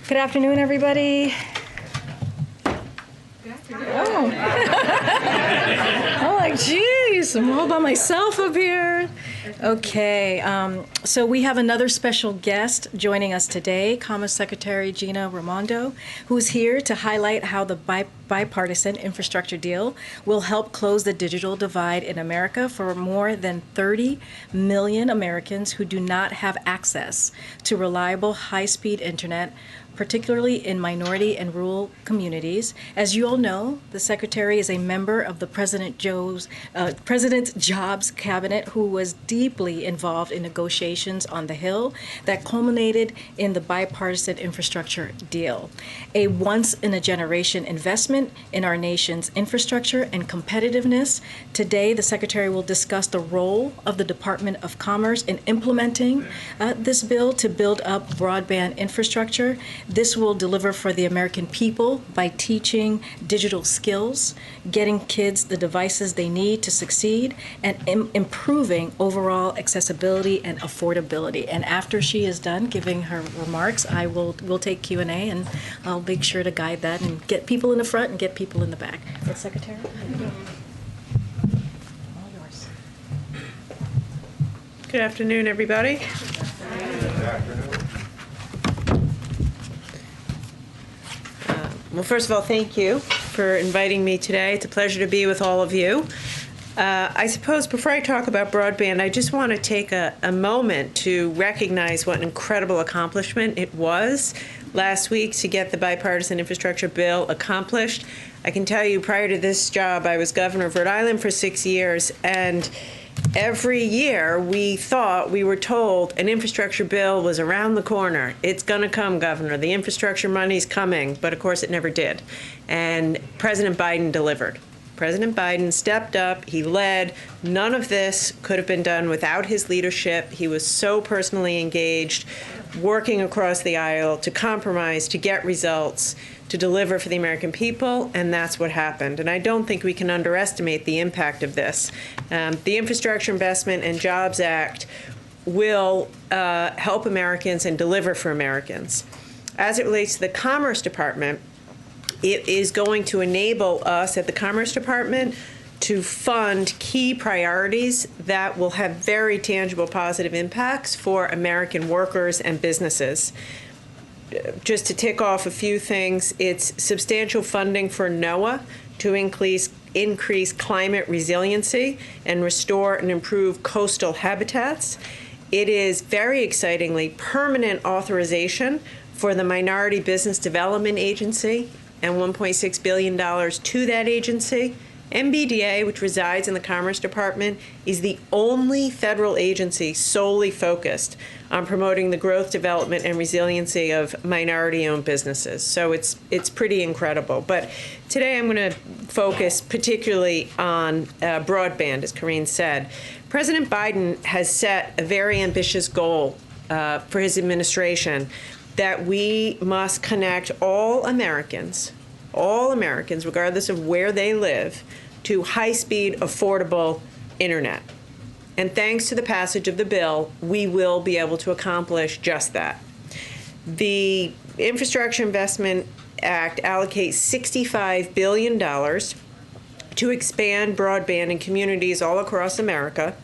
Good afternoon, everybody. Oh. I'm like, geez, I'm all by myself up here. Okay, so we have another special guest joining us today, Commerce Secretary Gina Raimondo, who's here to highlight how the bipartisan infrastructure deal will help close the digital divide in America for more than 30 million Americans who do not have access to reliable high-speed internet, particularly in minority and rural communities. As you all know, the Secretary is a member of the President's Jobs Cabinet, who was deeply involved in negotiations on the Hill that culminated in the bipartisan infrastructure deal, a once-in-a-generation investment in our nation's infrastructure and competitiveness. Today, the Secretary will discuss the role of the Department of Commerce in implementing this bill to build up broadband infrastructure. This will deliver for the American people by teaching digital skills, getting kids the devices they need to succeed, and improving overall accessibility and affordability. And after she is done giving her remarks, we'll take Q&A, and I'll make sure to guide that and get people in the front and get people in the back. But Secretary? All yours. Good afternoon, everybody. Good afternoon. Well, first of all, thank you for inviting me today. It's a pleasure to be with all of you. I suppose before I talk about broadband, I just want to take a moment to recognize what an incredible accomplishment it was last week to get the bipartisan infrastructure bill accomplished. I can tell you, prior to this job, I was governor of Rhode Island for 6 years, and every year we were told an infrastructure bill was around the corner. It's going to come, Governor. The infrastructure money's coming. But of course it never did. And President Biden delivered. President Biden stepped up. He led. None of this could have been done without his leadership. He was so personally engaged, working across the aisle to compromise, to get results, to deliver for the American people, and that's what happened. And I don't think we can underestimate the impact of this. The Infrastructure Investment and Jobs Act will help Americans and deliver for Americans. As it relates to the Commerce Department, it is going to enable us at the Commerce Department to fund key priorities that will have very tangible positive impacts for American workers and businesses. Just to tick off a few things, it's substantial funding for NOAA to increase climate resiliency and restore and improve coastal habitats. It is, very excitingly, permanent authorization for the Minority Business Development Agency and $1.6 billion to that agency. MBDA, which resides in the Commerce Department, is the only federal agency solely focused on promoting the growth, development, and resiliency of minority-owned businesses. So it's pretty incredible. But today I'm going to focus particularly on broadband, as Karine said. President Biden has set a very ambitious goal for his administration that we must connect all Americans, regardless of where they live, to high-speed, affordable internet. And thanks to the passage of the bill, we will be able to accomplish just that. The Infrastructure Investment Act allocates $65 billion to expand broadband in communities all across America,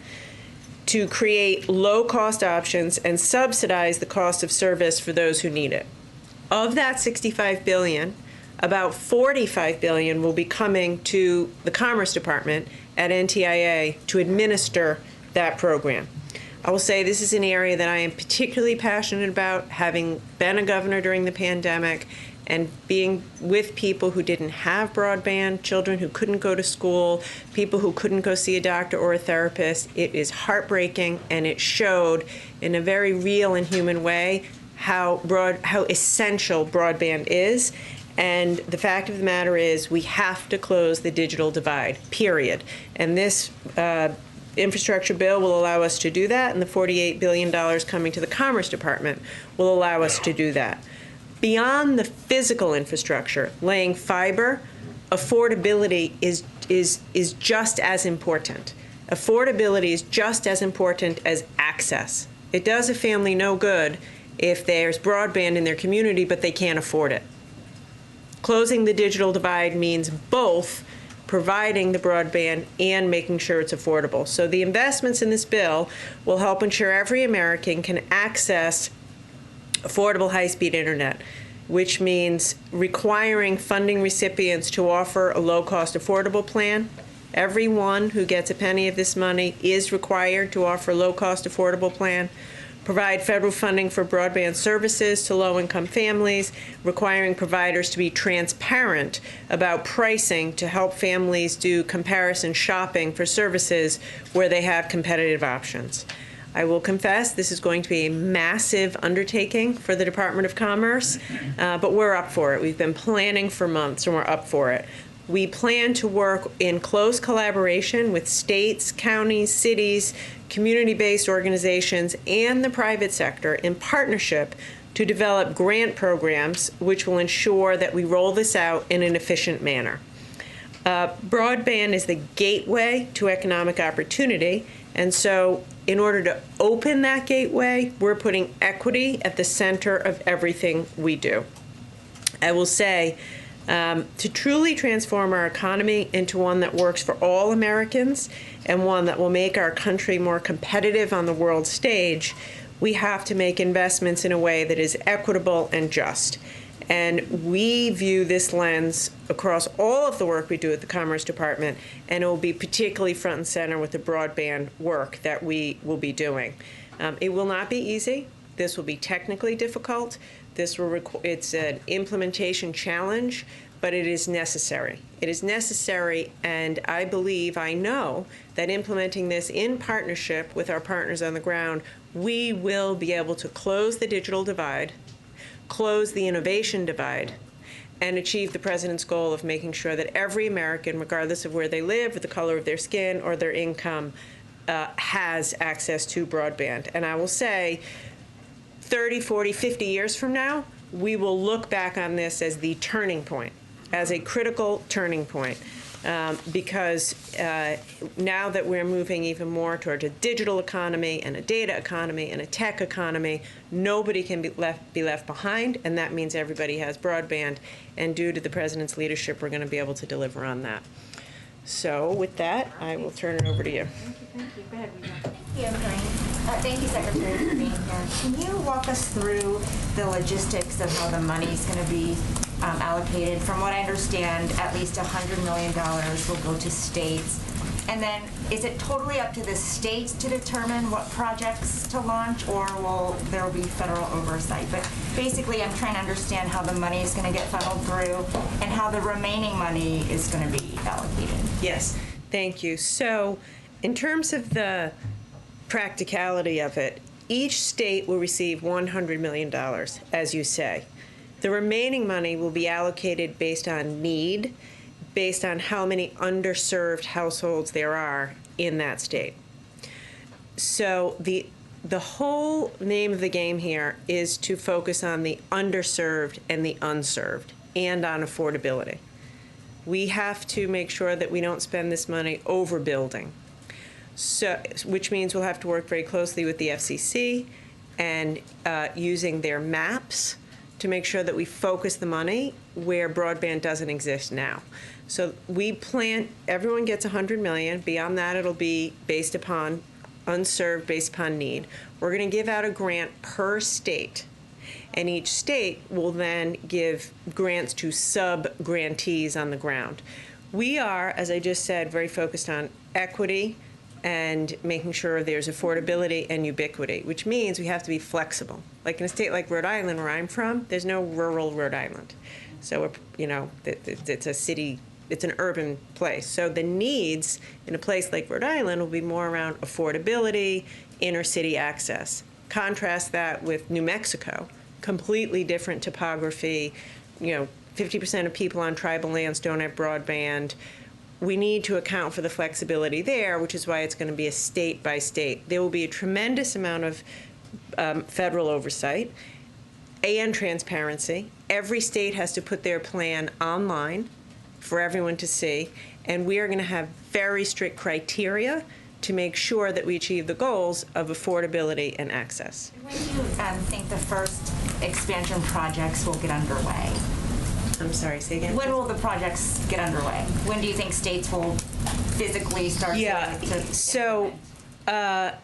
to create low-cost options and subsidize the cost of service for those who need it. Of that $65 billion, about $45 billion will be coming to the Commerce Department at NTIA to administer that program. I will say this is an area that I am particularly passionate about, having been a governor during the pandemic and being with people who didn't have broadband, children who couldn't go to school, people who couldn't go see a doctor or a therapist. It is heartbreaking, and it showed in a very real and human way how essential broadband is. And the fact of the matter is we have to close the digital divide, period. And this infrastructure bill will allow us to do that, and the $48 billion coming to the Commerce Department will allow us to do that. Beyond the physical infrastructure, laying fiber, affordability is just as important. Affordability is just as important as access. It does a family no good if there's broadband in their community but they can't afford it. Closing the digital divide means both providing the broadband and making sure it's affordable. So the investments in this bill will help ensure every American can access affordable high-speed internet, which means requiring funding recipients to offer a low-cost affordable plan. Everyone who gets a penny of this money is required to offer a low-cost affordable plan. Provide federal funding for broadband services to low-income families, requiring providers to be transparent about pricing to help families do comparison shopping for services where they have competitive options. I will confess this is going to be a massive undertaking for the Department of Commerce, but we're up for it. We've been planning for months and we're up for it. We plan to work in close collaboration with states, counties, cities, community-based organizations, and the private sector in partnership to develop grant programs which will ensure that we roll this out in an efficient manner. Broadband is the gateway to economic opportunity, and so in order to open that gateway, we're putting equity at the center of everything we do. I will say, to truly transform our economy into one that works for all Americans and one that will make our country more competitive on the world stage, we have to make investments in a way that is equitable and just. And we view this lens across all of the work we do at the Commerce Department, and it will be particularly front and center with the broadband work that we will be doing. It will not be easy. This will be technically difficult. It's an implementation challenge, but it is necessary. It is necessary, and I know that implementing this in partnership with our partners on the ground, we will be able to close the digital divide, close the innovation divide, and achieve the President's goal of making sure that every American, regardless of where they live, or the color of their skin, or their income, has access to broadband. And I will say, 30, 40, 50 years from now, we will look back on this as the turning point, as a critical turning point, because now that we're moving even more towards a digital economy and a data economy and a tech economy, nobody can be left behind, and that means everybody has broadband. And due to the President's leadership, we're going to be able to deliver on that. So with that, I will turn it over to you. Thank you. Go ahead, Rita. Thank you, Karine. Thank you, Secretary, for being here. Can you walk us through the logistics of how the money is going to be allocated? From what I understand, at least $100 million will go to states. And then is it totally up to the states to determine what projects to launch, or will there be federal oversight? But basically, I'm trying to understand how the money is going to get funneled through and how the remaining money is going to be allocated. Yes, thank you. So in terms of the practicality of it, each state will receive $100 million, as you say. The remaining money will be allocated based on need, based on how many underserved households there are in that state. So the whole name of the game here is to focus on the underserved and the unserved, and on affordability. We have to make sure that we don't spend this money overbuilding, so, which means we'll have to work very closely with the FCC and using their maps to make sure that we focus the money where broadband doesn't exist now. So we plan, everyone gets $100 million. Beyond that, it'll be based upon unserved, based upon need. We're going to give out a grant per state, and each state will then give grants to sub-grantees on the ground. We are, as I just said, very focused on equity and making sure there's affordability and ubiquity, which means we have to be flexible. Like in a state like Rhode Island, where I'm from, there's no rural Rhode Island. So, it's a city, it's an urban place. So the needs in a place like Rhode Island will be more around affordability, inner city access. Contrast that with New Mexico, completely different topography. 50% of people on tribal lands don't have broadband. We need to account for the flexibility there, which is why it's going to be a state by state. There will be a tremendous amount of federal oversight and transparency. Every state has to put their plan online for everyone to see, and we are going to have very strict criteria to make sure that we achieve the goals of affordability and access. When do you think the first expansion projects will get underway? I'm sorry, say again? When will the projects get underway? When do you think states will physically start to So, I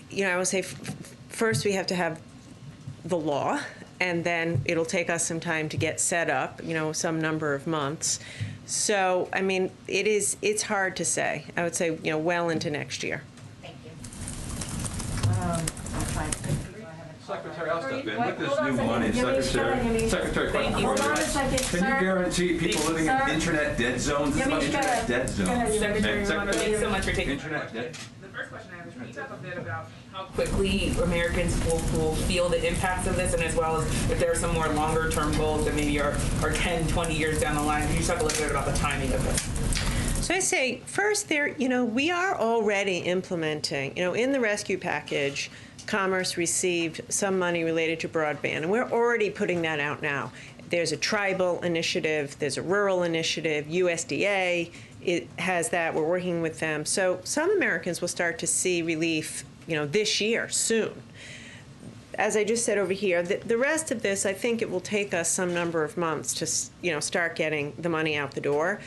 would say first we have to have the law, and then it'll take us some time to get set up, some number of months. So, I mean, it's hard to say. I would say, well into next year. Thank you. I'll try. Secretary, I'll step in. With this new money, Secretary, question for Hold on a you. second, Can you guarantee people living in internet dead zones? It's about internet dead zones. Secretary Raimondo, thanks so much for taking Internet dead. The first question I have is, can you talk a bit about how quickly Americans will feel the impacts of this, and as well as if there are some more longer term goals that maybe are 10, 20 years down the line? Can you talk a little bit about the timing of this? So I say, first, we are already implementing, in the rescue package, Commerce received some money related to broadband, and we're already putting that out now. There's a tribal initiative, there's a rural initiative, USDA has that, we're working with them. So some Americans will start to see relief, this year, soon. As I just said over here, the rest of this, I think it will take us some number of months to, start getting the money out the door.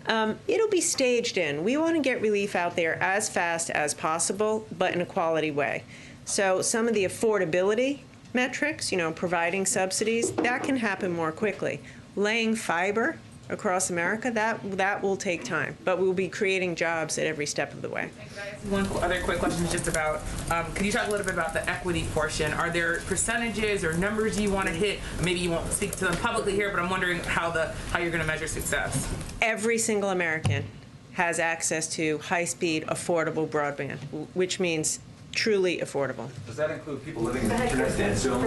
It'll be staged in. We want to get relief out there as fast as possible, but in a quality way. So some of the affordability metrics, providing subsidies, that can happen more quickly. Laying fiber across America, that will take time, but we'll be creating jobs at every step of the way. One other quick question is just about, can you talk a little bit about the equity portion? Are there percentages or numbers you want to hit? Maybe you won't speak to them publicly here, but I'm wondering how you're going to measure success. Every single American has access to high-speed, affordable broadband, which means truly affordable. Does that include people living in internet dead zones?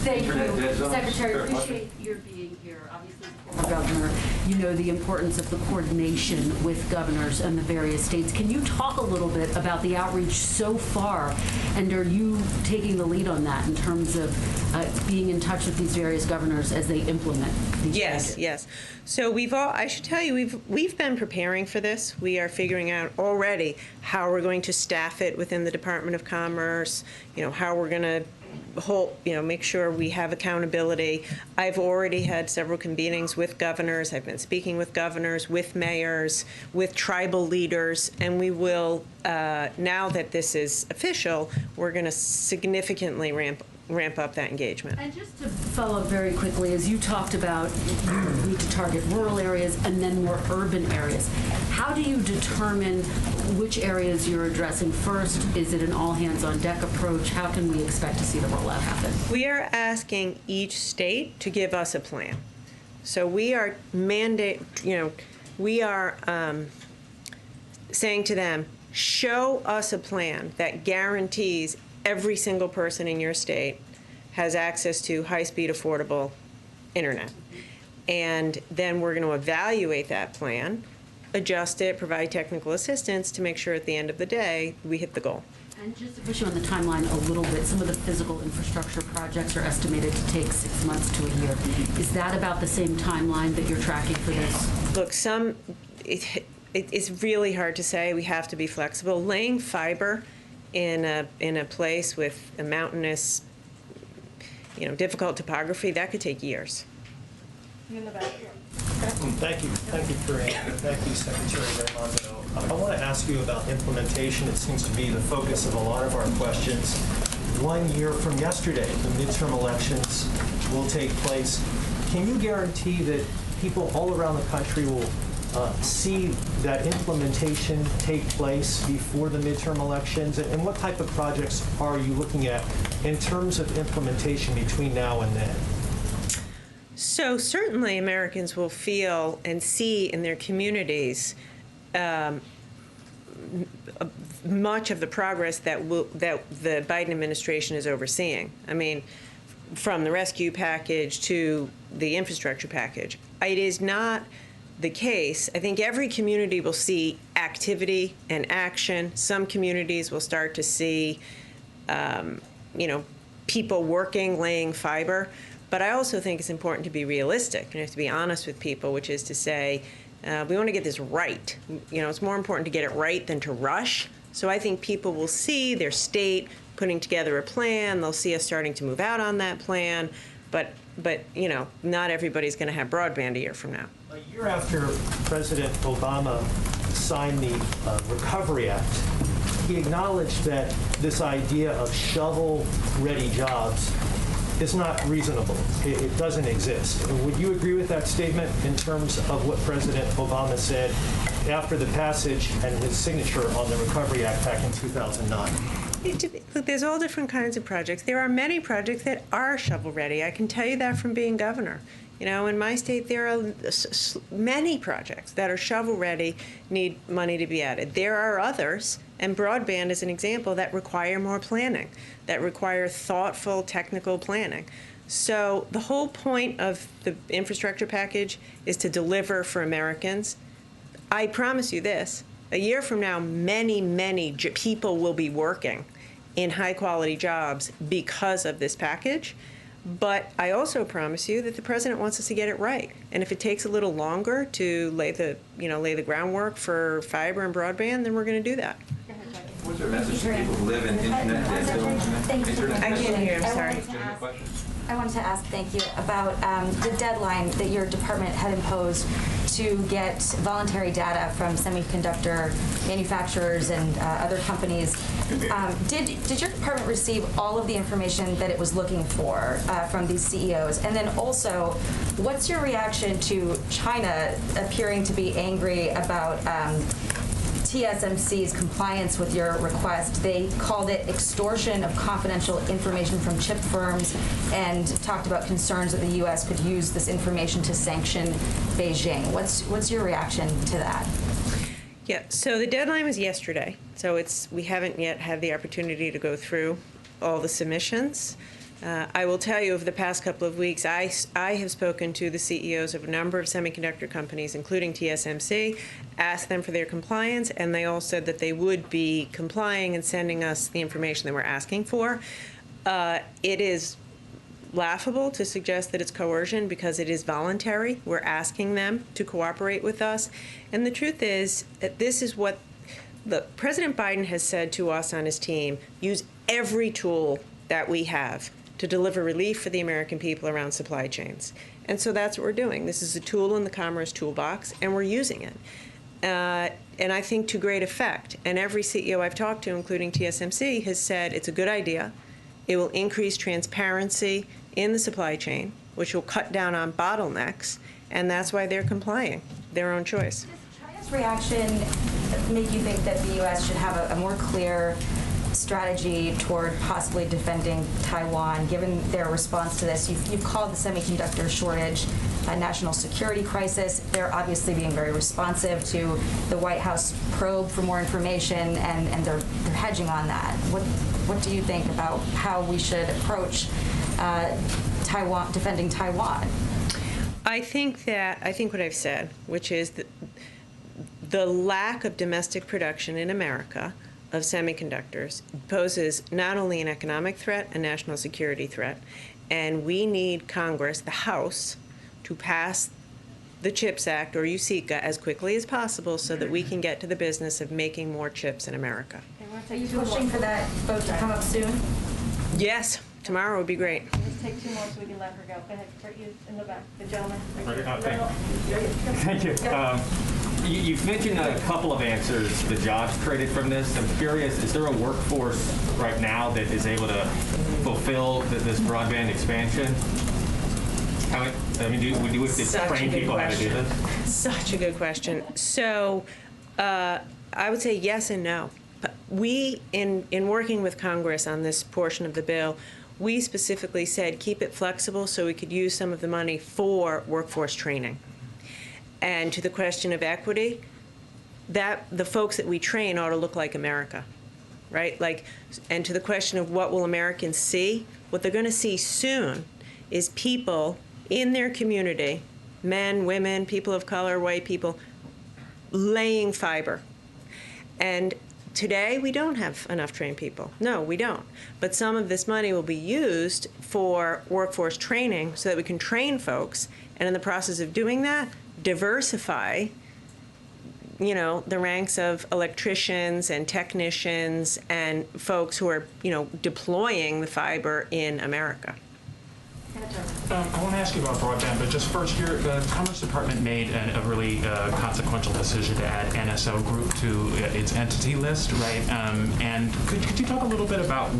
Thank Internet you. dead zones? Secretary, Fair question. appreciate your being here. Obviously, as a former governor, you know the importance of the coordination with governors and the various states. Can you talk a little bit about the outreach so far, and are you taking the lead on that in terms of being in touch with these various governors as they implement these changes? Yes. So I should tell you, we've been preparing for this. We are figuring out already how we're going to staff it within the Department of Commerce, how we're going to make sure we have accountability. I've already had several convenings with governors. I've been speaking with governors, with mayors, with tribal leaders, and we will, now that this is official, we're going to significantly ramp up that engagement. And just to follow up very quickly, as you talked about, you need to target rural areas and then more urban areas. How do you determine which areas you're addressing first? Is it an all-hands-on-deck approach? How can we expect to see the rollout happen? We are asking each state to give us a plan. So we are saying to them, show us a plan that guarantees every single person in your state has access to high-speed, affordable internet. And then we're going to evaluate that plan, adjust it, provide technical assistance to make sure at the end of the day we hit the goal. And just to push you on the timeline a little bit, some of the physical infrastructure projects are estimated to take 6 months to a year. Is that about the same timeline that you're tracking for this? Look, it's really hard to say. We have to be flexible. Laying fiber in a place with a mountainous, difficult topography, that could take years. Thank you, Karine, and thank you, Secretary Raimondo. I want to ask you about implementation. It seems to be the focus of a lot of our questions. 1 year from yesterday, the midterm elections will take place. Can you guarantee that people all around the country will see that implementation take place before the midterm elections? And what type of projects are you looking at in terms of implementation between now and then? So certainly Americans will feel and see in their communities much of the progress that the Biden administration is overseeing. I mean, from the rescue package to the infrastructure package. It is not the case. I think every community will see activity and action. Some communities will start to see, people working, laying fiber. But I also think it's important to be realistic. You have to be honest with people, which is to say, we want to get this right. It's more important to get it right than to rush. So I think people will see their state putting together a plan. They'll see us starting to move out on that plan. But you know, not everybody's going to have broadband a year from now. A year after President Obama signed the Recovery Act, he acknowledged that this idea of shovel-ready jobs is not reasonable. It doesn't exist. Would you agree with that statement in terms of what President Obama said after the passage and his signature on the Recovery Act back in 2009? Look, there's all different kinds of projects. There are many projects that are shovel-ready. I can tell you that from being governor. You know, in my state, there are many projects that are shovel-ready, need money to be added. There are others, and broadband is an example, that require more planning, that require thoughtful technical planning. So the whole point of the infrastructure package is to deliver for Americans. I promise you this, a year from now, many people will be working in high-quality jobs because of this package. But I also promise you that the president wants us to get it right. And if it takes a little longer to lay the groundwork for fiber and broadband, then we're going to do that. What's our message to people who live in internet dead I can't hear, I'm sorry. Legitimate question. I wanted to ask, thank you, about the deadline that your department had imposed to get voluntary data from semiconductor manufacturers and other companies. Did your department receive all of the information that it was looking for from these CEOs? And then also, what's your reaction to China appearing to be angry about TSMC's compliance with your request? They called it extortion of confidential information from chip firms and talked about concerns that the U.S. could use this information to sanction Beijing. What's your reaction to that? Yeah, so the deadline was yesterday. So we haven't yet had the opportunity to go through all the submissions. I will tell you, over the past couple of weeks, I have spoken to the CEOs of a number of semiconductor companies, including TSMC, asked them for their compliance, and they all said that they would be complying and sending us the information that we're asking for. It is laughable to suggest that it's coercion because it is voluntary. We're asking them to cooperate with us. And the truth is that this is what President Biden has said to us on his team: use every tool that we have to deliver relief for the American people around supply chains. And so that's what we're doing. This is a tool in the Commerce toolbox, and we're using it. And I think to great effect. And every CEO I've talked to, including TSMC, has said it's a good idea. It will increase transparency in the supply chain, which will cut down on bottlenecks, and that's why they're complying, their own choice. Does China's reaction make you think that the U.S. should have a more clear strategy toward possibly defending Taiwan, given their response to this? You've called the semiconductor shortage a national security crisis. They're obviously being very responsive to the White House probe for more information, and they're hedging on that. What do you think about how we should approach Taiwan, defending Taiwan? I think what I've said, which is that the lack of domestic production in America of semiconductors poses not only an economic threat, a national security threat, and we need Congress, the House, to pass the CHIPS Act, or USICA, as quickly as possible so that we can get to the business of making more chips in America. Are you pushing for that vote to come up soon? Yes, tomorrow would be great. Let's take two more so we can let her go. Go ahead, right you in the back, the gentleman. Thank you. You've mentioned a couple of answers, the jobs created from this. I'm curious, is there a workforce right now that is able to fulfill this broadband expansion? Do we have to train people how to do this? Such a good question. So I would say yes and no. We, in working with Congress on this portion of the bill, we specifically said keep it flexible so we could use some of the money for workforce training. And to the question of equity, that the folks that we train ought to look like America, right? And to the question of what will Americans see, what they're going to see soon is people in their community, men, women, people of color, white people, laying fiber. And today, we don't have enough trained people. No, we don't. But some of this money will be used for workforce training so that we can train folks, and in the process of doing that, diversify the ranks of electricians and technicians and folks who are, deploying the fiber in America. I want to ask you about broadband, but just first, the Commerce Department made a really consequential decision to add NSO Group to its entity list, right? And could you talk a little bit about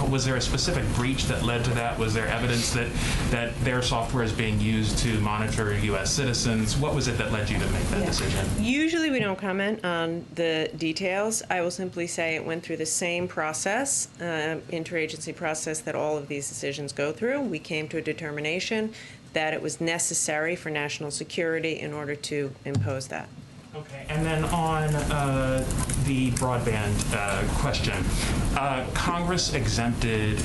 was there a specific breach that led to that? Was there evidence that their software is being used to monitor U.S. citizens? What was it that led you to make that decision? Usually we don't comment on the details. I will simply say it went through the same process, interagency process that all of these decisions go through. We came to a determination that it was necessary for national security in order to impose that. Okay, and then on the broadband question, Congress exempted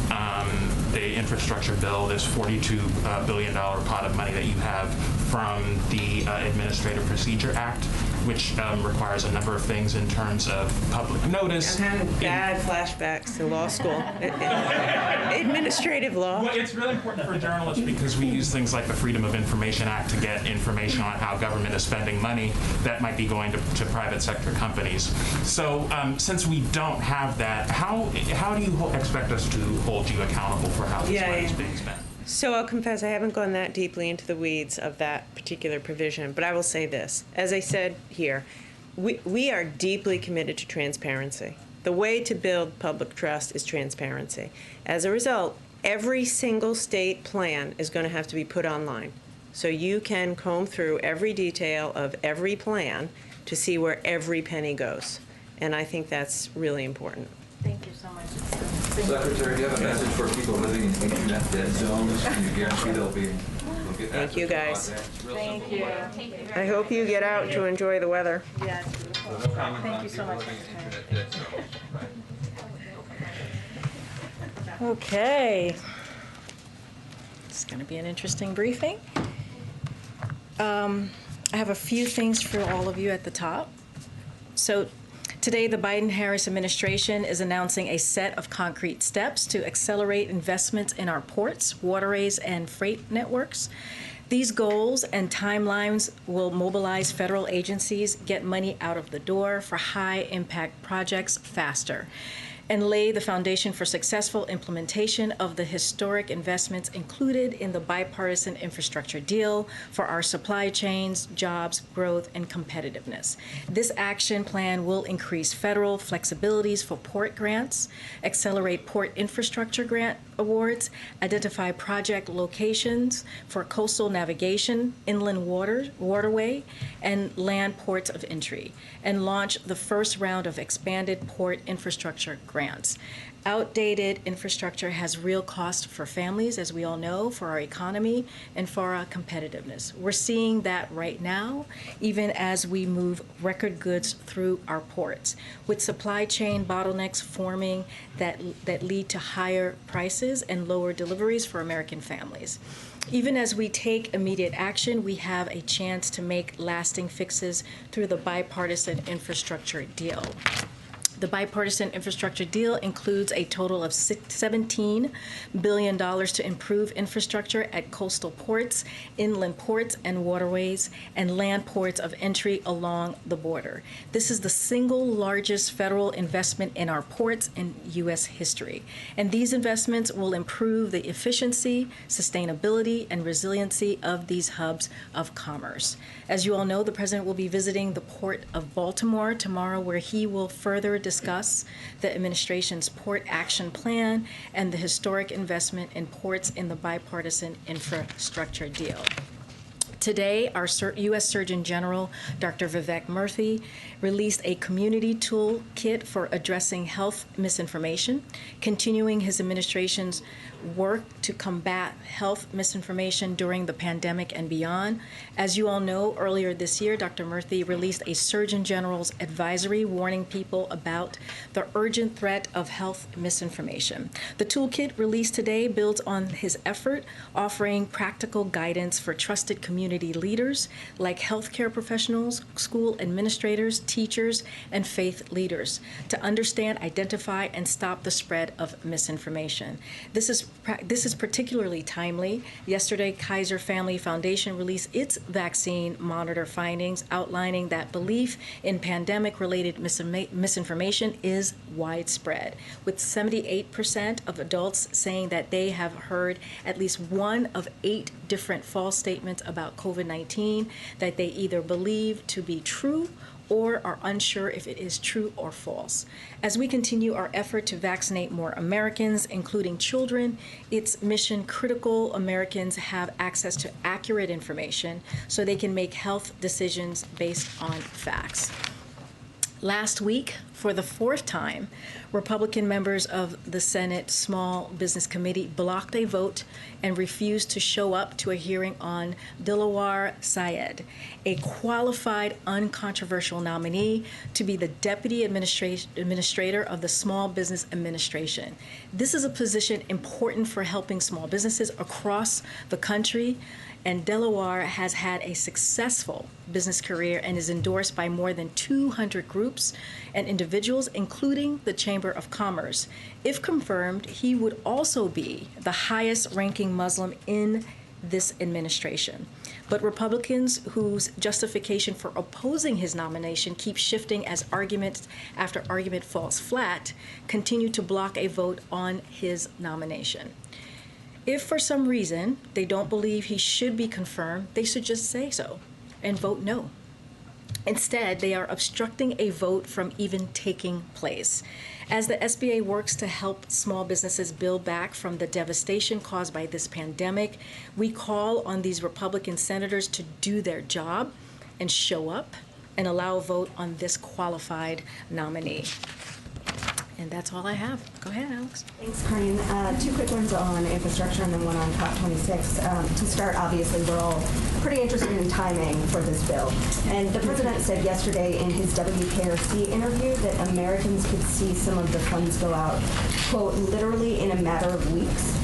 the infrastructure bill, this $42 billion pot of money that you have, from the Administrative Procedure Act, which requires a number of things in terms of public notice. I'm having bad flashbacks to law school. Administrative law. Well, it's really important for journalists because we use things like the Freedom of Information Act to get information on how government is spending money that might be going to private sector companies. So since we don't have that, how do you expect us to hold you accountable for how this money is being spent? So I'll confess I haven't gone that deeply into the weeds of that particular provision, but I will say this. As I said here, we are deeply committed to transparency. The way to build public trust is transparency. As a result, every single state plan is going to have to be put online. So you can comb through every detail of every plan to see where every penny goes. And I think that's really important. Thank you so much. Secretary, do you have a message for people living in internet dead zones? Can you guarantee they'll get access Thank you, to guys. broadband? Real Thank simple you. way. I hope you get out to enjoy the weather. Yes. So no comment Thank on you so people much, living in Secretary. internet dead zones. Right. Okay. It's going to be an interesting briefing. I have a few things for all of you at the top. So today, the Biden-Harris administration is announcing a set of concrete steps to accelerate investments in our ports, waterways, and freight networks. These goals and timelines will mobilize federal agencies, get money out of the door for high-impact projects faster, and lay the foundation for successful implementation of the historic investments included in the bipartisan infrastructure deal for our supply chains, jobs, growth, and competitiveness. This action plan will increase federal flexibilities for port grants, accelerate port infrastructure grant awards, identify project locations for coastal navigation, inland waterway, and land ports of entry, and launch the first round of expanded port infrastructure grants. Outdated infrastructure has real cost for families, as we all know, for our economy, and for our competitiveness. We're seeing that right now, even as we move record goods through our ports, with supply chain bottlenecks forming that lead to higher prices and lower deliveries for American families. Even as we take immediate action, we have a chance to make lasting fixes through the bipartisan infrastructure deal. The bipartisan infrastructure deal includes a total of $17 billion to improve infrastructure at coastal ports, inland ports and waterways, and land ports of entry along the border. This is the single largest federal investment in our ports in U.S. history. And these investments will improve the efficiency, sustainability, and resiliency of these hubs of commerce. As you all know, the President will be visiting the Port of Baltimore tomorrow, where he will further discuss the administration's Port Action Plan and the historic investment in ports in the bipartisan infrastructure deal. Today, our U.S. Surgeon General, Dr. Vivek Murthy, released a community toolkit for addressing health misinformation, continuing his administration's work to combat health misinformation during the pandemic and beyond. As you all know, earlier this year, Dr. Murthy released a Surgeon General's advisory warning people about the urgent threat of health misinformation. The toolkit released today builds on his effort, offering practical guidance for trusted community community leaders like healthcare professionals, school administrators, teachers, and faith leaders to understand, identify, and stop the spread of misinformation. This is particularly timely. Yesterday, Kaiser Family Foundation released its vaccine monitor findings outlining that belief in pandemic-related misinformation is widespread, with 78% of adults saying that they have heard at least one of 8 different false statements about COVID-19 that they either believe to be true or are unsure if it is true or false. As we continue our effort to vaccinate more Americans, including children, it's mission critical Americans have access to accurate information so they can make health decisions based on facts. Last week, for the 4th time, Republican members of the Senate Small Business Committee blocked a vote and refused to show up to a hearing on Dilawar Syed, a qualified, uncontroversial nominee to be the Deputy Administrator of the Small Business Administration. This is a position important for helping small businesses across the country, and Dilawar has had a successful business career and is endorsed by more than 200 groups and individuals, including the Chamber of Commerce. If confirmed, he would also be the highest-ranking Muslim in this administration. But Republicans, whose justification for opposing his nomination keeps shifting as argument after argument falls flat, continue to block a vote on his nomination. If for some reason they don't believe he should be confirmed, they should just say so and vote no. Instead, they are obstructing a vote from even taking place. As the SBA works to help small businesses build back from the devastation caused by this pandemic, we call on these Republican senators to do their job and show up and allow a vote on this qualified nominee. And that's all I have. Go ahead, Alex. Thanks, Karine. 2 quick ones on infrastructure and then one on COP26. To start, obviously, we're all pretty interested in timing for this bill. And the president said yesterday in his WKRC interview that Americans could see some of the funds go out, quote, literally in a matter of weeks.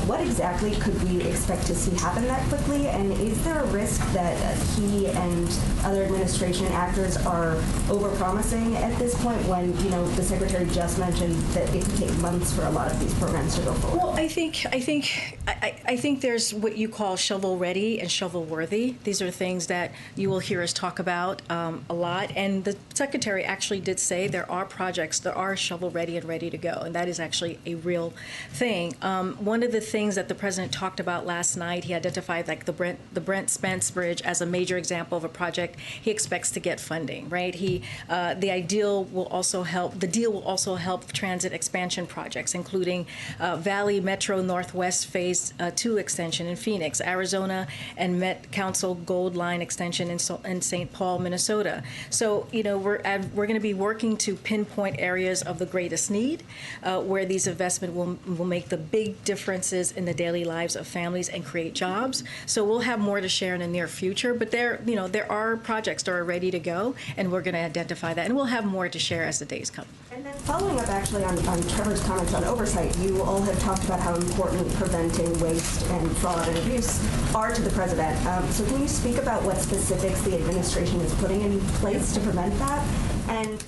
What exactly could we expect to see happen that quickly? And is there a risk that he and other administration actors are overpromising at this point when, you know, the secretary just mentioned that it could take months for a lot of these programs to go forward? Well, I think there's what you call shovel ready and shovel worthy. These are things that you will hear us talk about a lot. And the secretary actually did say there are projects that are shovel ready and ready to go, and that is actually a real thing. One of the things that the president talked about last night, he identified like the Brent Spence Bridge as a major example of a project he expects to get funding. Right? The deal will also help transit expansion projects, including Valley Metro Northwest Phase 2 extension in Phoenix, Arizona, and Met Council Gold Line extension in St. Paul, Minnesota. So, you know, we're going to be working to pinpoint areas of the greatest need where these investments will make the big differences in the daily lives of families and create jobs. So we'll have more to share in the near future, but there are projects that are ready to go, and we're going to identify that, and we'll have more to share as the days come. And then following up actually on Trevor's comments on oversight, you all have talked about how important preventing waste and fraud and abuse are to the president. So can you speak about what specifics the administration is putting in place to prevent that? And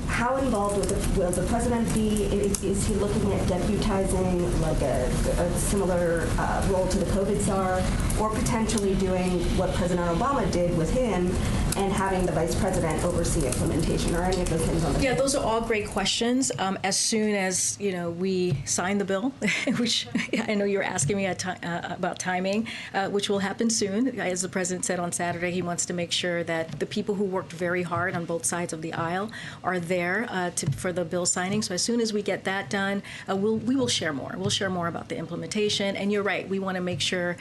how involved will the president be? Is he looking at deputizing like a similar role to the COVID czar, or potentially doing what President Obama did with him and having the vice president oversee implementation, or any of those things on the Yeah, those are all great questions. As soon as we sign the bill, which I know you're asking me about timing, which will happen soon. As the president said on Saturday, he wants to make sure that the people who worked very hard on both sides of the aisle are there for the bill signing. So as soon as we get that done, we will share more. We'll share more about the implementation. And you're right, we want to make sure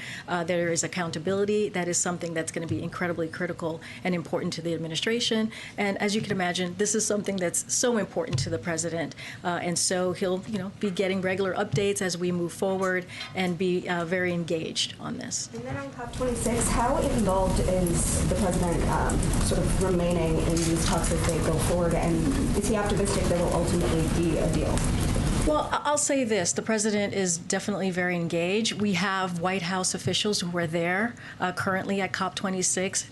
there is accountability. That is something that's going to be incredibly critical and important to the administration. And as you can imagine, this is something that's so important to the president. And so he'll be getting regular updates as we move forward and be very engaged on this. And then on COP26, how involved is the president sort of remaining in these talks as they go forward? And is he optimistic there will ultimately be a deal? Well, I'll say this. The president is definitely very engaged. We have White House officials who are there currently at COP26.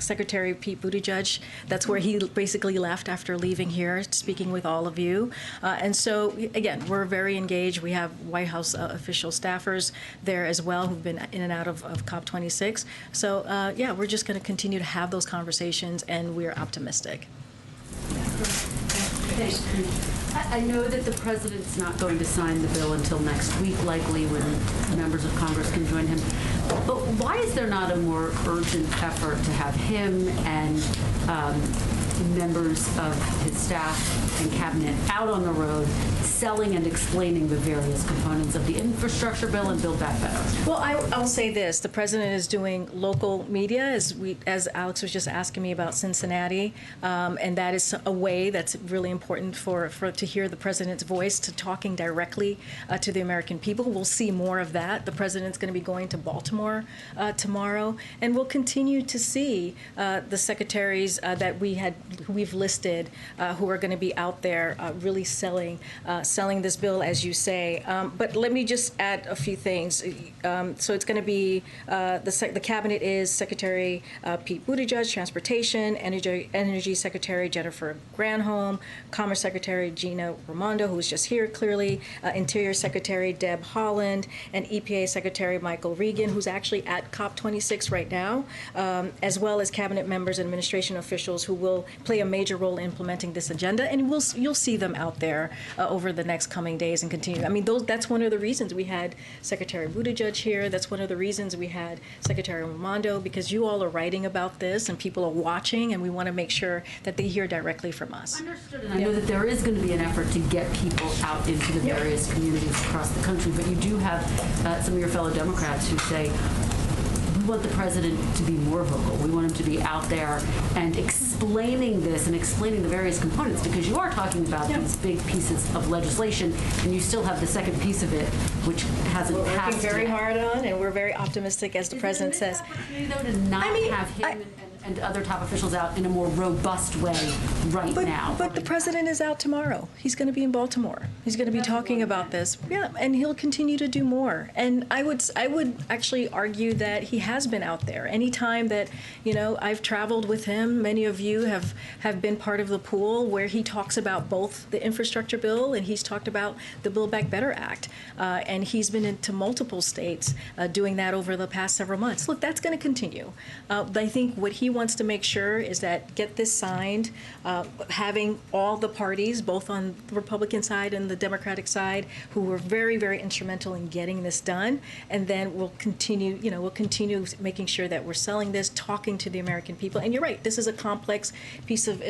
Secretary Pete Buttigieg, that's where he basically left after leaving here, speaking with all of you. And so, again, we're very engaged. We have White House official staffers there as well who've been in and out of COP26. So, yeah, we're just going to continue to have those conversations, and we're optimistic. I know that the president's not going to sign the bill until next week, likely when members of Congress can join him. But why is there not a more urgent effort to have him and members of his staff and cabinet out on the road selling and explaining the various components of the infrastructure bill and Build Back Better? Well, I'll say this. The president is doing local media, as Alex was just asking me about Cincinnati, and that is a way that's really important for to hear the president's voice, to talking directly to the American people. We'll see more of that. The president's going to be going to Baltimore tomorrow, and we'll continue to see the secretaries that we've listed who are going to be out there really selling this bill, as you say. But let me just add a few things. So it's going to be the cabinet is Secretary Pete Buttigieg, Transportation, Energy Secretary Jennifer Granholm, Commerce Secretary Gina Raimondo, who's just here clearly, Interior Secretary Deb Haaland, and EPA Secretary Michael Regan, who's actually at COP26 right now, as well as cabinet members and administration officials who will play a major role in implementing this agenda. And you'll see them out there over the next coming days and continue. I mean, that's one of the reasons we had Secretary Buttigieg here. That's one of the reasons we had Secretary Raimondo, because you all are writing about this and people are watching, and we want to make sure that they hear directly from us. Understood. And I know that there is going to be an effort to get people out into the various communities across the country, but you do have some of your fellow Democrats who say, we want the president to be more vocal. We want him to be out there and explaining this and explaining the various components, because you are talking about these big pieces of legislation, and you still have the second piece of it, which hasn't We're passed working very yet. hard on, and we're very optimistic, as the president says. Though, to not have him and other top officials out in a more robust way now. But the president is out tomorrow. He's going to be in Baltimore. He's going to be talking about this. Yeah, and he'll continue to do more. And I would actually argue that he has been out there. Anytime that, I've traveled with him, many of you have been part of the pool where he talks about both the infrastructure bill and he's talked about the Build Back Better Act. And he's been into multiple states doing that over the past several months. Look, that's going to continue. I think what he wants to make sure is that get this signed, having all the parties, both on the Republican side and the Democratic side, who were very, very instrumental in getting this done, and then we'll continue making sure that we're selling this, talking to the American people. And you're right, this is a complex piece of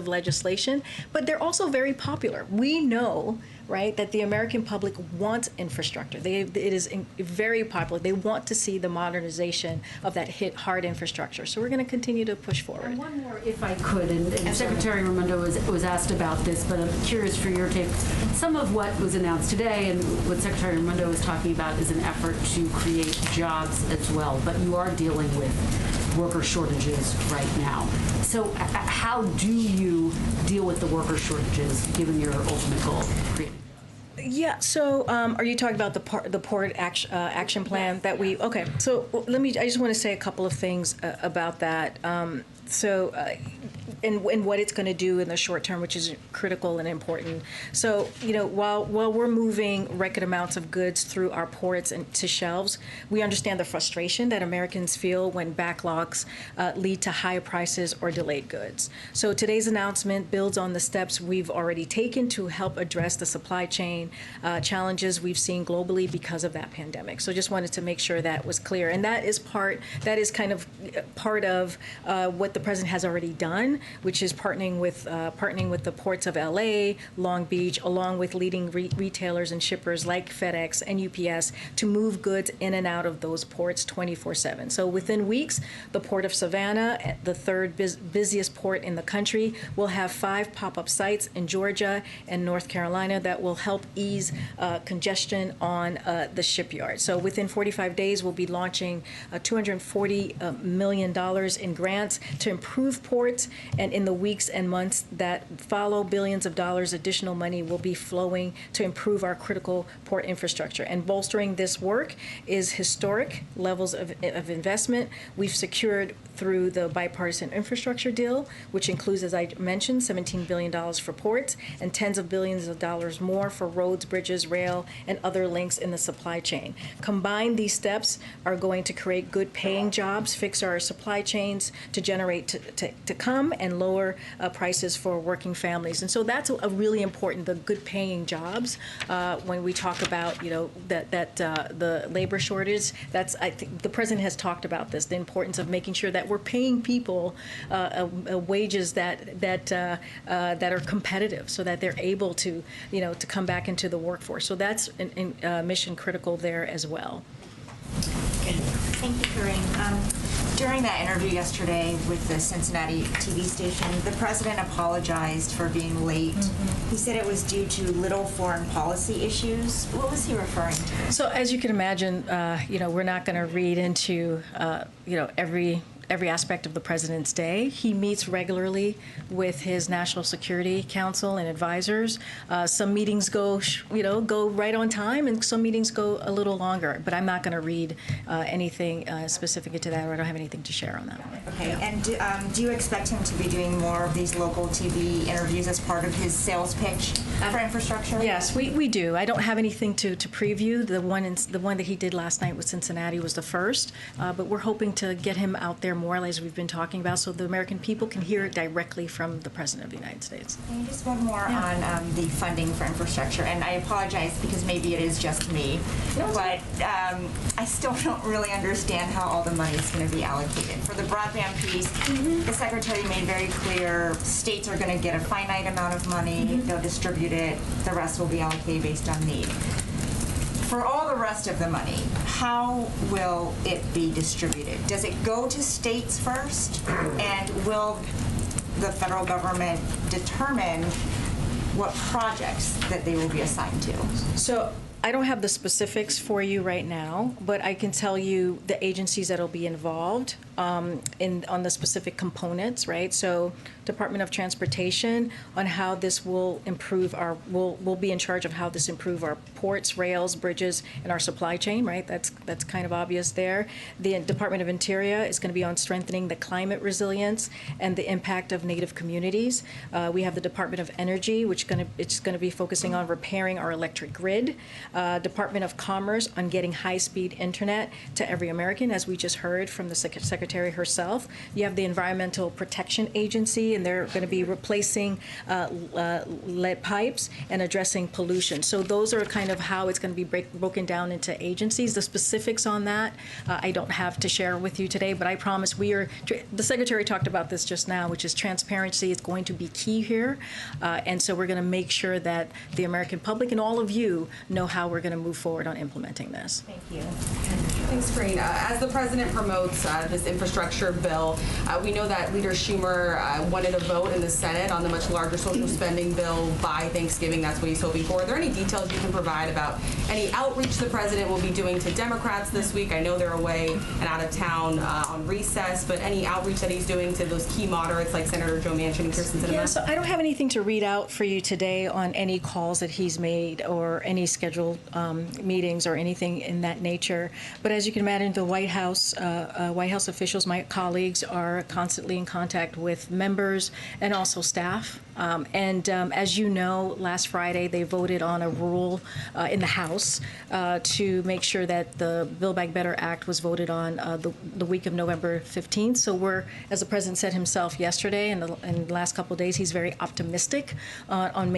legislation, but they're also very popular. We know, right, that the American public wants infrastructure. It is very popular. They want to see the modernization of that hard infrastructure. So we're going to continue to push forward. And one more, if I could, and Secretary Raimondo was asked about this, but I'm curious for your take. Some of what was announced today and what Secretary Raimondo was talking about is an effort to create jobs as well, but you are dealing with worker shortages right now. So how do you deal with the worker shortages, given your ultimate goal of creating? Yeah. So, are you talking about the port action plan that we? Okay. So I just want to say a couple of things about that. And what it's going to do in the short term, which is critical and important. So, while we're moving record amounts of goods through our ports and to shelves, we understand the frustration that Americans feel when backlogs lead to higher prices or delayed goods. So today's announcement builds on the steps we've already taken to help address the supply chain challenges we've seen globally because of that pandemic. So just wanted to make sure that was clear. And that is kind of part of what the president has already done, which is partnering with the ports of LA, Long Beach, along with leading retailers and shippers like FedEx and UPS to move goods in and out of those ports 24/7. So within weeks, the Port of Savannah, the third busiest port in the country, will have 5 pop-up sites in Georgia and North Carolina that will help ease congestion on the shipyard. So within 45 days, we'll be launching $240 million in grants to improve ports And in the weeks and months that follow, billions of dollars additional money will be flowing to improve our critical port infrastructure. And bolstering this work is historic levels of investment we've secured through the bipartisan infrastructure deal, which includes, as I mentioned, $17 billion for ports and tens of billions of dollars more for roads, bridges, rail, and other links in the supply chain. Combined, these steps are going to create good paying jobs, fix our supply chains to generate to come, and lower prices for working families. And so that's a really important, the good paying jobs. When we talk about, the labor shortage, I think the president has talked about this, the importance of making sure that we're paying people wages that are competitive, so that they're able to to come back into the workforce. So that's mission critical there as well. Thank you, Karine. During that interview yesterday with the Cincinnati TV station, the president apologized for being late. He said it was due to little foreign policy issues. What was he referring to? So as you can imagine, we're not going to read into every aspect of the president's day. He meets regularly with his National Security Council and advisors. Some meetings go right on time, and some meetings go a little longer. But I'm not going to read anything specific to that, or I don't have anything to share on that one. Okay. And do you expect him to be doing more of these local TV interviews as part of his sales pitch for infrastructure? Yes, we do. I don't have anything to preview. The one that he did last night with Cincinnati was the first, but we're hoping to get him out there more, as we've been talking about, so the American people can hear it directly from the President of the United States. And just one more on the funding for infrastructure, and I apologize because maybe it is just me, but I still don't really understand how all the money is going to be allocated. For the broadband piece, the Secretary made very clear states are going to get a finite amount of money, they'll distribute it, the rest will be allocated based on need. For all the rest of the money, how will it be distributed? Does it go to states first? And will the federal government determine what projects that they will be assigned to? So I don't have the specifics for you right now, but I can tell you the agencies that will be involved on the specific components, right? So Department of Transportation on how this will improve will be in charge of how this improve our ports, rails, bridges, and our supply chain, right? That's kind of obvious there. The Department of Interior is going to be on strengthening the climate resilience and the impact of Native communities. We have the Department of Energy, which it's going to be focusing on repairing our electric grid. Department of Commerce on getting high-speed internet to every American, as we just heard from the Secretary herself. You have the Environmental Protection Agency, and they're going to be replacing lead pipes and addressing pollution. So those are kind of how it's going to be broken down into agencies. The specifics on that I don't have to share with you today, but I promise the Secretary talked about this just now, which is transparency is going to be key here. And so we're going to make sure that the American public and all of you know how we're going to move forward on implementing this. Thank you. Thanks, Karine. As the president promotes this infrastructure bill, we know that Leader Schumer wanted a vote in the Senate on the much larger social spending bill by Thanksgiving. That's what he's hoping for. Are there any details you can provide about any outreach the president will be doing to Democrats this week? I know they're away and out of town on recess, but any outreach that he's doing to those key moderates like Senator Joe Manchin and Kirsten Sinema? Yeah, so I don't have anything to read out for you today on any calls that he's made or any scheduled meetings or anything in that nature. But as you can imagine, the White House officials, my colleagues, are constantly in contact with members and also staff. As you know, last Friday they voted on a rule in the House to make sure that the Build Back Better Act was voted on the week of November 15th. So we're, as the president said himself yesterday, in the last couple of days, he's very optimistic on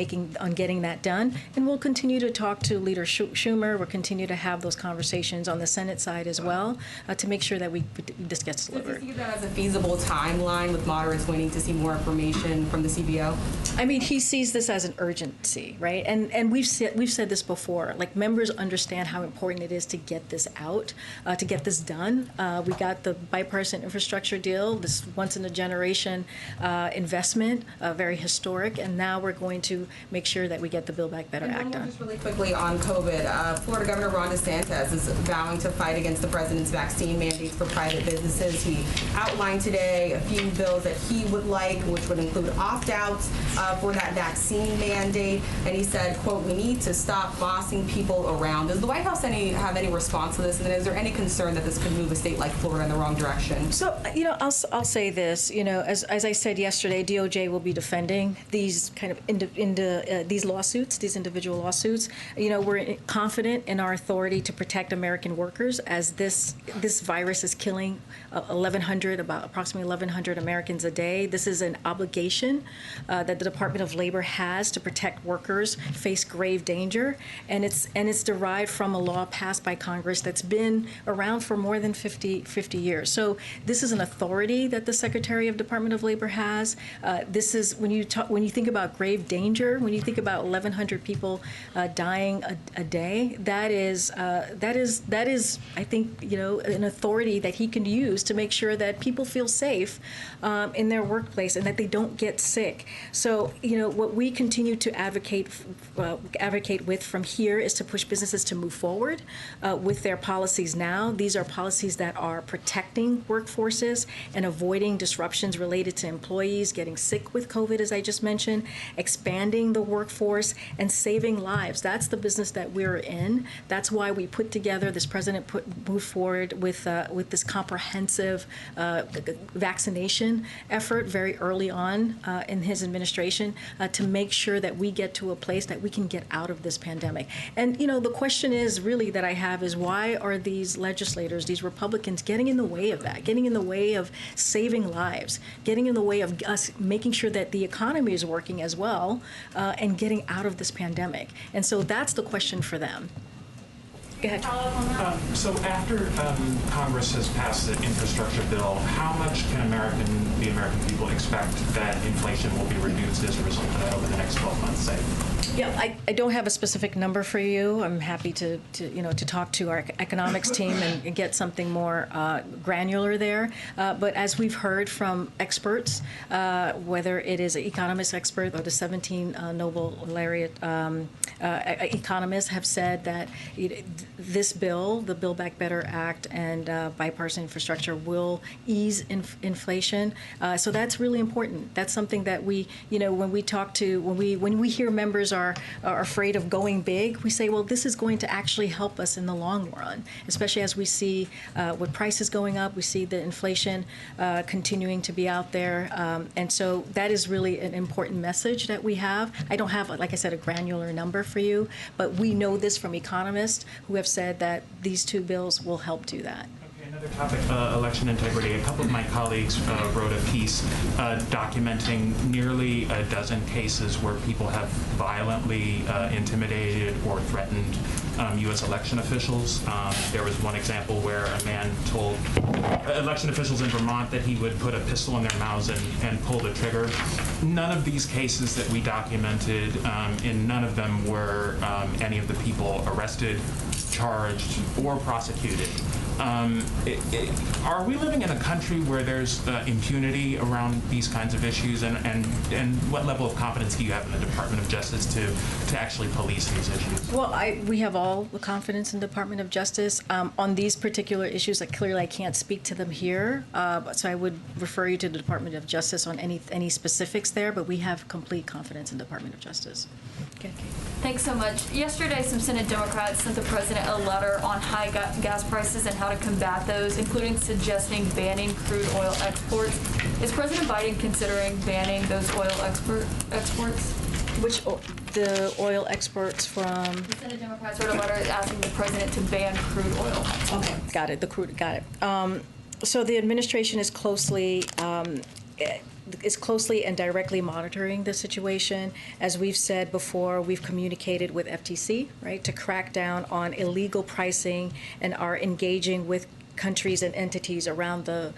getting that done. And we'll continue to talk to Leader Schumer. We'll continue to have those conversations on the Senate side as well to make sure that this gets delivered. Does he see that as a feasible timeline with moderates waiting to see more information from the CBO? I mean, he sees this as an urgency, right? And we've said this before. Like, members understand how important it is to get this out, to get this done. We got the bipartisan infrastructure deal, this once-in-a-generation investment, very historic, and now we're going to make sure that we get the Build Back Better And Act one more done. just really quickly on COVID. Florida Governor Ron DeSantis is vowing to fight against the president's vaccine mandates for private businesses. He outlined today a few bills that he would like, which would include opt-outs for that vaccine mandate. And he said, quote, "We need to stop bossing people around." Does the White House have any response to this? And is there any concern that this could move a state like Florida in the wrong direction? So, I'll say this, as I said yesterday, DOJ will be defending these kind of these lawsuits, these individual lawsuits. We're confident in our authority to protect American workers as this virus is killing approximately 1,100 Americans a day. This is an obligation that the Department of Labor has to protect workers face grave danger, and it's derived from a law passed by Congress that's been around for more than 50 years. So this is an authority that the Secretary of Department of Labor has. This is when you think about grave danger, when you think about 1,100 people dying a day, that is I think an authority that he can use to make sure that people feel safe in their workplace and that they don't get sick. So what we continue to advocate with from here is to push businesses to move forward with their policies now. These are policies that are protecting workforces and avoiding disruptions related to employees getting sick with COVID, as I just mentioned, expanding the workforce and saving lives. That's the business that we're in. That's why we put together, this president moved forward with this comprehensive vaccination effort very early on in his administration to make sure that we get to a place that we can get out of this pandemic. And the question is really that I have is, why are these legislators, these Republicans, getting in the way of that, getting in the way of saving lives, getting in the way of us making sure that the economy is working as well, and getting out of this pandemic? And so that's the question for them. Go ahead. So after Congress has passed the infrastructure bill, how much can the American people expect that inflation will be reduced as a result of that over the next 12 months, say? Yeah, I don't have a specific number for you. I'm happy to talk to our economics team and get something more granular there. But as we've heard from experts, whether it is an economist expert or the 17 Nobel laureate economists have said that this bill, the Build Back Better Act and bipartisan infrastructure, will ease inflation. So that's really important. That's something that we, when we hear members are afraid of going big, we say, well, this is going to actually help us in the long run, especially as we see with prices going up, we see the inflation continuing to be out there. And so that is really an important message that we have. I don't have, like I said, a granular number for you, but we know this from economists who have said that these two bills will help do that. Another topic, election integrity. A couple of my colleagues wrote a piece documenting nearly a dozen cases where people have violently intimidated or threatened U.S. election officials. There was one example where a man told election officials in Vermont that he would put a pistol in their mouths and pull the trigger. None of these cases that we documented, in none of them were any of the people arrested, charged, or prosecuted. Are we living in a country where there's impunity around these kinds of issues, and what level of confidence do you have in the Department of Justice to actually police these issues? Well, we have all the confidence in the Department of Justice. On these particular issues, clearly I can't speak to them here, so I would refer you to the Department of Justice on any specifics there, but we have complete confidence in the Department of Justice. Okay. Thanks so much. Yesterday, some Senate Democrats sent the president a letter on high gas prices and how to combat those, including suggesting banning crude oil exports. Is President Biden considering banning those oil exports? The oil exports from? The Senate Democrats wrote a letter asking the president to ban crude oil. Okay, got it. Got it. So the administration is closely and directly monitoring the situation. As we've said before, we've communicated with FTC, right, to crack down on illegal pricing and are engaging with countries and entities around the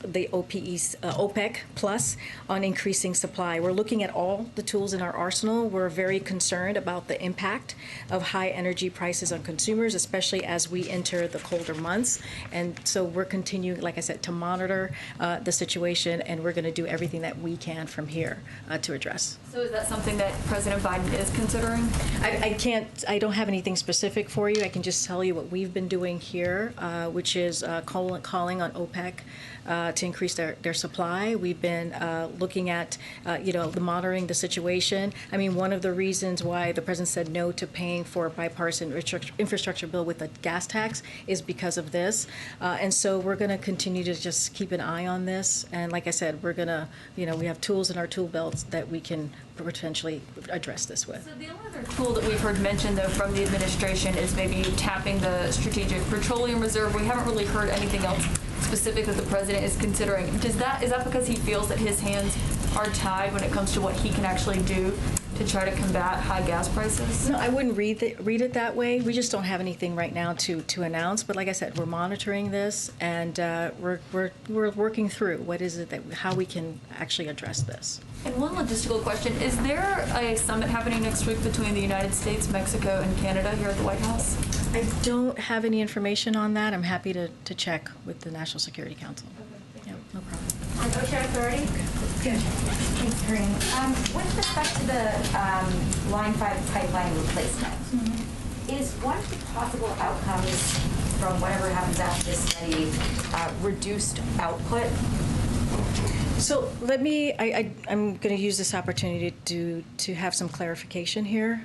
the OPEC Plus on increasing supply. We're looking at all the tools in our arsenal. We're very concerned about the impact of high energy prices on consumers, especially as we enter the colder months. And so we're continuing, like I said, to monitor the situation, and we're going to do everything that we can from here to address. So is that something that President Biden is considering? I don't have anything specific for you. I can just tell you what we've been doing here, which is calling on OPEC to increase their supply. We've been looking at, monitoring the situation. I mean, one of the reasons why the president said no to paying for a bipartisan infrastructure bill with a gas tax is because of this. And so we're going to continue to just keep an eye on this. And like I said, we're going to, we have tools in our tool belts that we can potentially address this with. So the only other tool that we've heard mentioned, though, from the administration is maybe tapping the Strategic Petroleum Reserve. We haven't really heard anything else specific that the president is considering. Is that because he feels that his hands are tied when it comes to what he can actually do to try to combat high gas prices? No, I wouldn't read it that way. We just don't have anything right now to announce. But like I said, we're monitoring this, and we're working through what is it how we can actually address this. And one logistical question, is there a summit happening next week between the United States, Mexico, and Canada here at the White House? I don't have any information on that. I'm happy to check with the National Security Council. Yeah, no problem. OSHA authority? Good. Thanks, Karine. With respect to the Line 5 pipeline replacement, is one of the possible outcomes from whatever happens after this study reduced output? So let me, I'm going to use this opportunity to have some clarification here.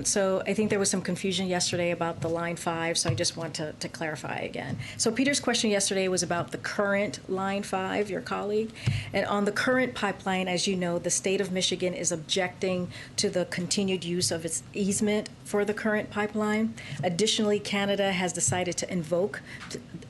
So I think there was some confusion yesterday about the Line 5, so I just want to clarify again. So Peter's question yesterday was about the current Line 5, your colleague. And on the current pipeline, as you know, the state of Michigan is objecting to the continued use of its easement for the current pipeline. Additionally, Canada has decided to invoke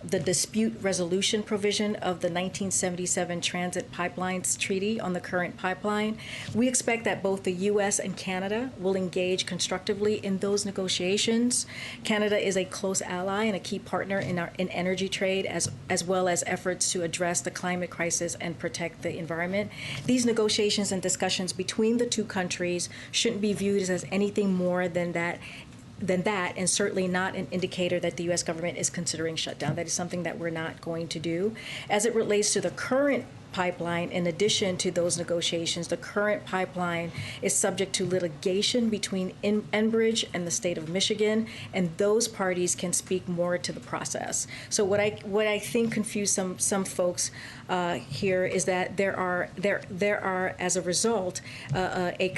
the dispute resolution provision of the 1977 Transit Pipelines Treaty on the current pipeline. We expect that both the U.S. and Canada will engage constructively in those negotiations. Canada is a close ally and a key partner in energy trade, as well as efforts to address the climate crisis and protect the environment. These negotiations and discussions between the two countries shouldn't be viewed as anything more than that, and certainly not an indicator that the U.S. government is considering shutdown. That is something that we're not going to do. As it relates to the current pipeline, in addition to those negotiations, the current pipeline is subject to litigation between Enbridge and the state of Michigan, and those parties can speak more to the process. So what I think confused some folks here is that there are as a result a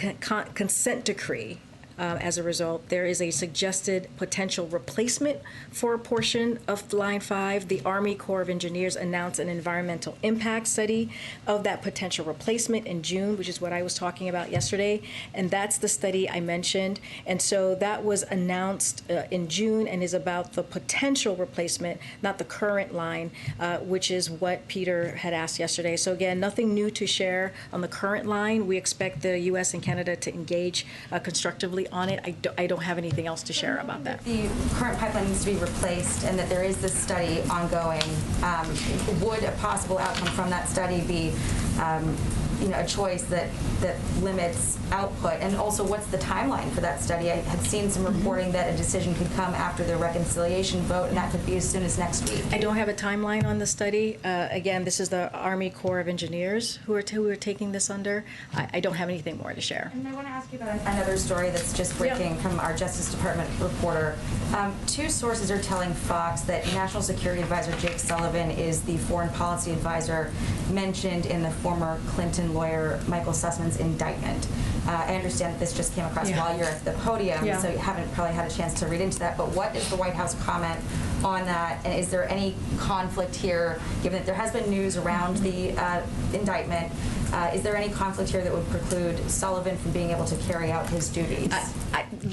consent decree. As a result, there is a suggested potential replacement for a portion of Line 5. The Army Corps of Engineers announced an environmental impact study of that potential replacement in June, which is what I was talking about yesterday, and that's the study I mentioned. And so that was announced in June and is about the potential replacement, not the current line, which is what Peter had asked yesterday. So again, nothing new to share on the current line. We expect the U.S. and Canada to engage constructively on it. I don't have anything else to share about that. The current pipeline needs to be replaced, and that there is this study ongoing. Would a possible outcome from that study be a choice that limits output? And also, what's the timeline for that study? I had seen some reporting that a decision could come after the reconciliation vote, and that could be as soon as next week. I don't have a timeline on the study. Again, this is the Army Corps of Engineers who are taking this under. I don't have anything more to share. And I want to ask you about another story that's just breaking from our Justice Department reporter. Two sources are telling Fox that National Security Advisor Jake Sullivan is the foreign policy advisor mentioned in the former Clinton lawyer Michael Sussman's indictment. I understand that this just came across while you're at the podium, so you haven't probably had a chance to read into that, but what is the White House comment on that, and is there any conflict here, given that there has been news around the indictment? Is there any conflict here that would preclude Sullivan from being able to carry out his duties?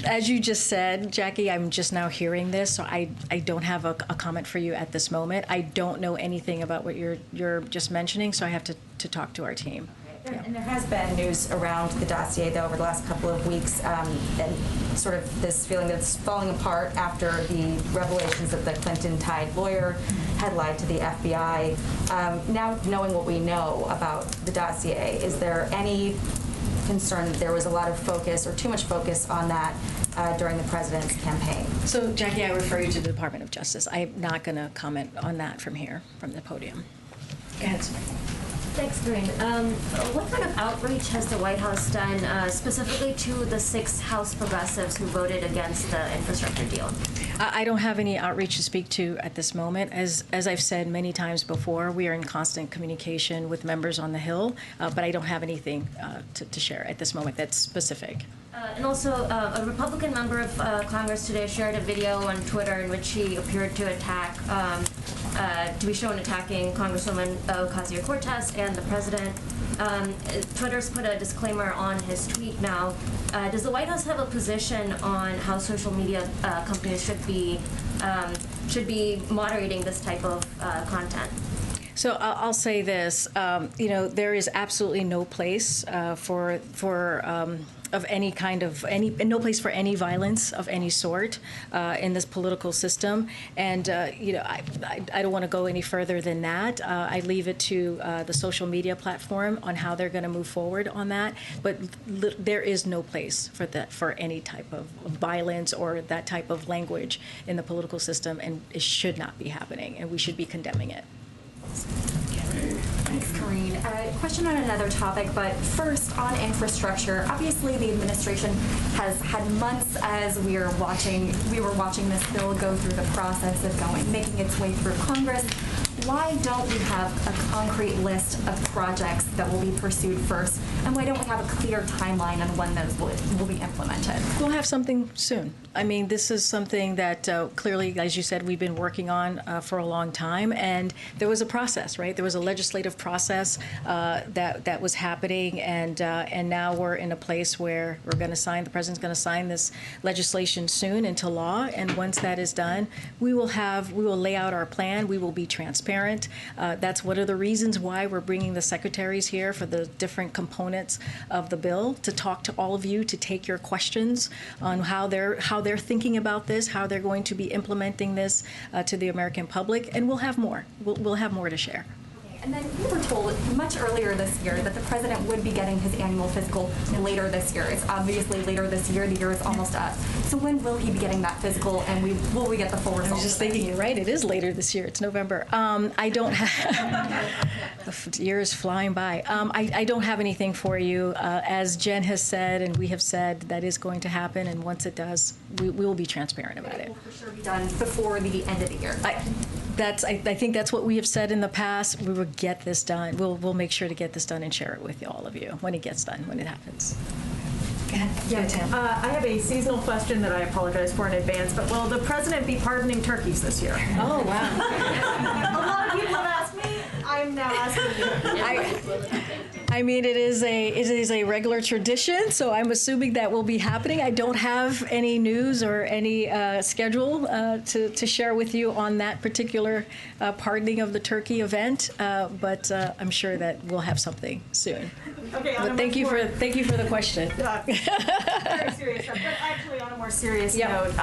As you just said, Jackie, I'm just now hearing this, so I don't have a comment for you at this moment. I don't know anything about what you're just mentioning, so I have to talk to our team. And there has been news around the dossier, though, over the last couple of weeks, and sort of this feeling that it's falling apart after the revelations that the Clinton-tied lawyer had lied to the FBI. Now, knowing what we know about the dossier, is there any concern that there was a lot of focus or too much focus on that during the president's campaign? So, Jackie, I refer you to the Department of Justice. I'm not going to comment on that from here, from the podium. Go ahead, Samantha. Thanks, Karine. What kind of outreach has the White House done specifically to the 6 House progressives who voted against the infrastructure deal? I don't have any outreach to speak to at this moment. As I've said many times before, we are in constant communication with members on the Hill, but I don't have anything to share at this moment that's specific. And also, a Republican member of Congress today shared a video on Twitter in which he appeared to attack, to be shown attacking Congresswoman Ocasio-Cortez and the president. Twitter's put a disclaimer on his tweet now. Does the White House have a position on how social media companies should be moderating this type of content? So I'll say this: there is absolutely no place of any kind of no place for any violence of any sort in this political system. And I don't want to go any further than that. I leave it to the social media platform on how they're going to move forward on that. But there is no place for that, for any type of violence or that type of language in the political system, and it should not be happening, and we should be condemning it. Thanks, Karine. Question on another topic, but first on infrastructure. Obviously, the administration has had months as we were watching this bill go through the process of making its way through Congress. Why don't we have a concrete list of projects that will be pursued first, and why don't we have a clear timeline on when those will be implemented? We'll have something soon. I mean, this is something that clearly, as you said, we've been working on for a long time, and there was a process, right? There was a legislative process that was happening, and now we're in a place where we're going to sign. The president's going to sign this legislation soon into law, and once that is done, we will lay out our plan. We will be transparent. That's one of the reasons why we're bringing the secretaries here for the different components of the bill, to talk to all of you, to take your questions on how they're thinking about this, how they're going to be implementing this to the American public, and we'll have more. We'll have more to share. And then we were told much earlier this year that the president would be getting his annual physical later this year. It's obviously later this year. The year is almost up. So when will he be getting that physical, and will we get the full results? I was just thinking, you're right. It is later this year. It's November. I don't have. The year is flying by. I don't have anything for you. As Jen has said, and we have said, that is going to happen. And once it does, we will be transparent about it. It will for sure be done before the end of the year. I think that's what we have said in the past. We will get this done. We'll make sure to get this done and share it with all of you when it gets done, when it happens. Go ahead. Yeah, Tim. I have a seasonal question that I apologize for in advance, but will the president be pardoning turkeys this year? Oh, wow. A lot of people have asked me. I'm now asking you. I mean, it is a regular tradition, so I'm assuming that will be happening. I don't have any news or any schedule to share with you on that particular pardoning of the turkey event, but I'm sure that we'll have something soon. Okay, but thank you for the question. Very serious stuff. But actually, on a more serious note,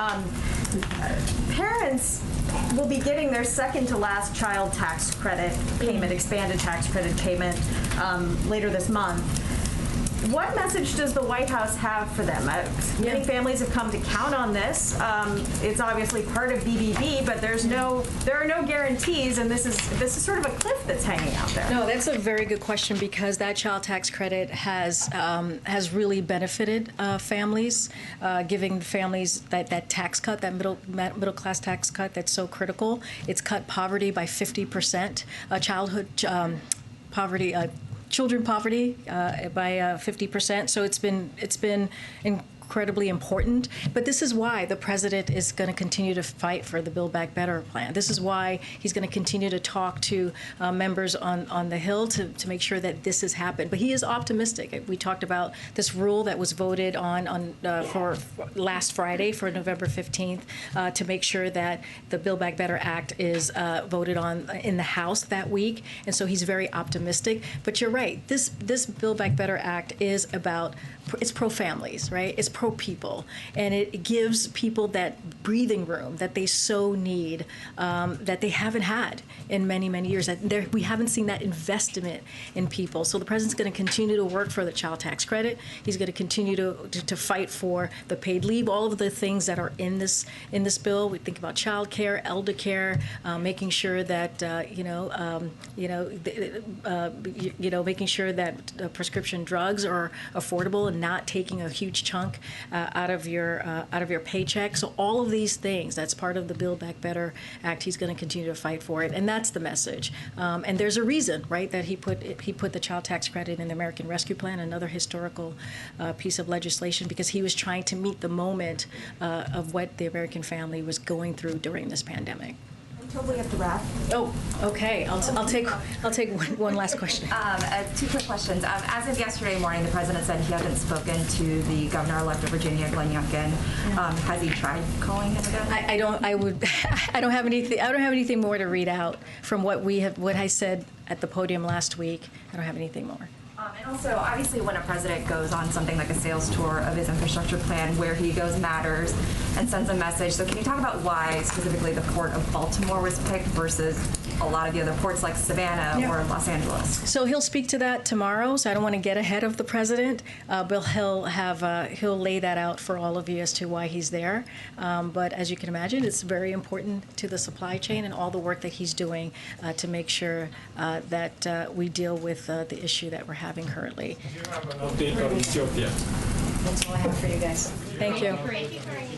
parents will be getting their second to last child tax credit payment, expanded tax credit payment later this month. What message does the White House have for them? Many families have come to count on this. It's obviously part of BBB, but there are no guarantees, and this is sort of a cliff that's hanging out there. No, that's a very good question, because that child tax credit has really benefited families, giving families that tax cut, that middle class tax cut that's so critical. It's cut poverty by 50%, childhood poverty. Children poverty by 50%. So it's been incredibly important. But this is why the president is going to continue to fight for the Build Back Better plan. This is why he's going to continue to talk to members on the Hill to make sure that this has happened. But he is optimistic. We talked about this rule that was voted on for last Friday, for November 15th, to make sure that the Build Back Better Act is voted on in the House that week. And so he's very optimistic. But you're right. This Build Back Better Act is about, it's pro-families, right? It's pro-people. And it gives people that breathing room that they so need, that they haven't had in many, many years. That we haven't seen that investment in people. So the president's going to continue to work for the child tax credit. He's going to continue to fight for the paid leave, all of the things that are in this bill. We think about child care, elder care, making sure that making sure that prescription drugs are affordable and not taking a huge chunk out of your paycheck. So all of these things, that's part of the Build Back Better Act. He's going to continue to fight for it, and that's the message. And there's a reason, right, that he put the child tax credit in the American Rescue Plan, another historical piece of legislation, because he was trying to meet the moment of what the American family was going through during this pandemic. Until we have to wrap. Oh, okay. I'll take one last question. Two quick questions. As of yesterday morning, the president said he hadn't spoken to the governor-elect of Virginia, Glenn Youngkin. Has he tried calling him again? I don't have anything more to read out from what I said at the podium last week. I don't have anything more. And also, obviously, when a president goes on something like a sales tour of his infrastructure plan, where he goes matters and sends a message. So can you talk about why specifically the port of Baltimore was picked versus a lot of the other ports like Savannah or Los Angeles? So he'll speak to that tomorrow, so I don't want to get ahead of the president, but he'll lay that out for all of you as to why he's there. But as you can imagine, it's very important to the supply chain and all the work that he's doing to make sure that we deal with the issue that we're having currently. Do you have an update on Ethiopia? That's all I have for you guys. Thank you. Thank you, Karine.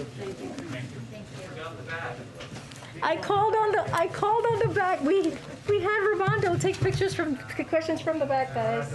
I called on the back. We had Raimondo take questions from the back, guys.